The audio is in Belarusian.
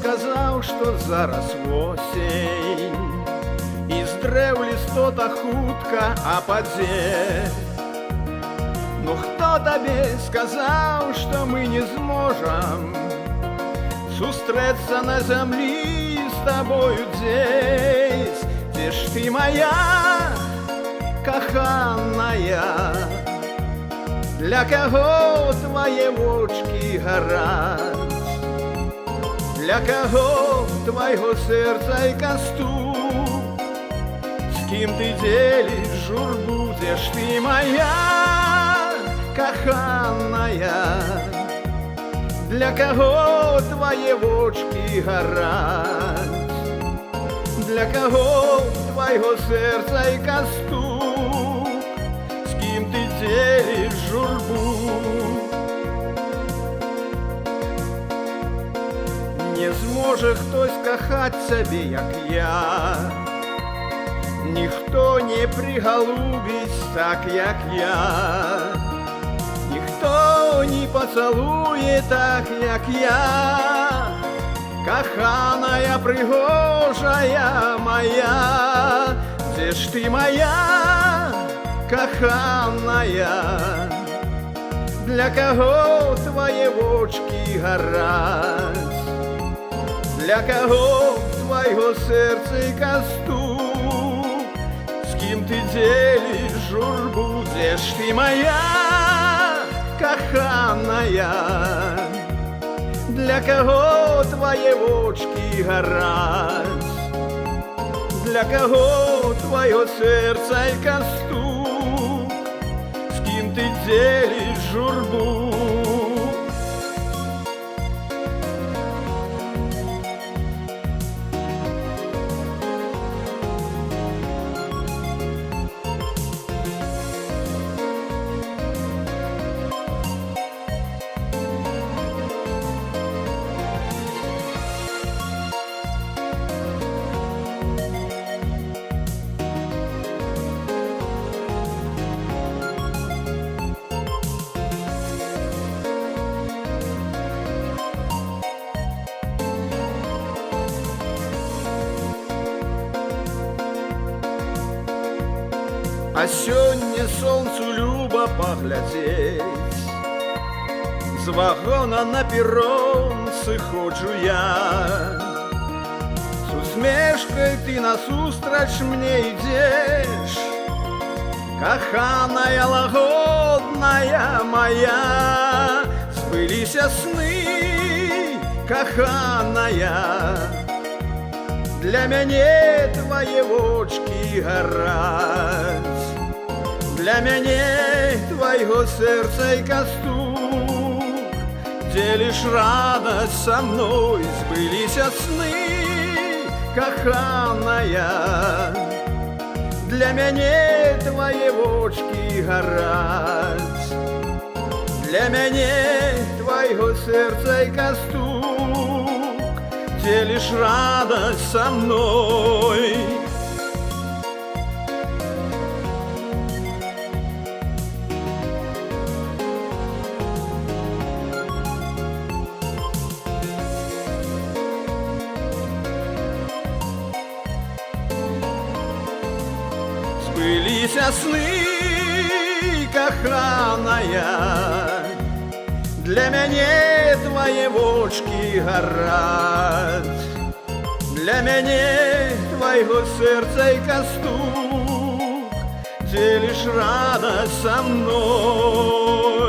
сказаў, што зараз восень, і з дрэў лістота хутка ападзе. Ну хто табе сказаў, што мы не зможам сустрэцца на зямлі з табою дзесь? Дзе ж ты, моя каханая? Для каго твае вочки гараць? Для каго твайго сэрца і кастук? З кім ты дзеліш журбу? Дзе ж ты, моя каханая? Для каго твае вочки гараць? Для каго твайго сэрца і кастук? З кім ты дзеліш журбу? Не зможа хтось кахаць цябе, як я. Ніхто не прыгалубіць так, як я. Ніхто не пацалуе так, як я. Каханая, прыгожая моя, дзе ж ты, моя каханая? Для каго твае вочки гараць? Для каго твайго сэрца і кастук? З кім ты дзеліш журбу? Дзе ж ты, моя каханая? Для каго твае вочки гараць? Для каго тваё сэрца і кастук? З кім ты дзеліш журбу? А сёння сонцу люба паглядзець. З вагона на перрон сыходжу я. З усмешкай ты насустрач мне ідзеш. Каханая, лагодная моя, збыліся сны, каханая. Для мяне твае вочки гараць. Для мяне твайго сэрца і кастук. Дзеліш радасць са мной, збыліся сны, каханая. Для мяне твае вочки гараць. Для мяне твайго сэрца і кастук. Дзеліш радасць са мной. Збыліся сны, каханая. Для мяне твае вочки гараць. Для мяне твайго сэрца і кастук. Дзеліш радасць са мной.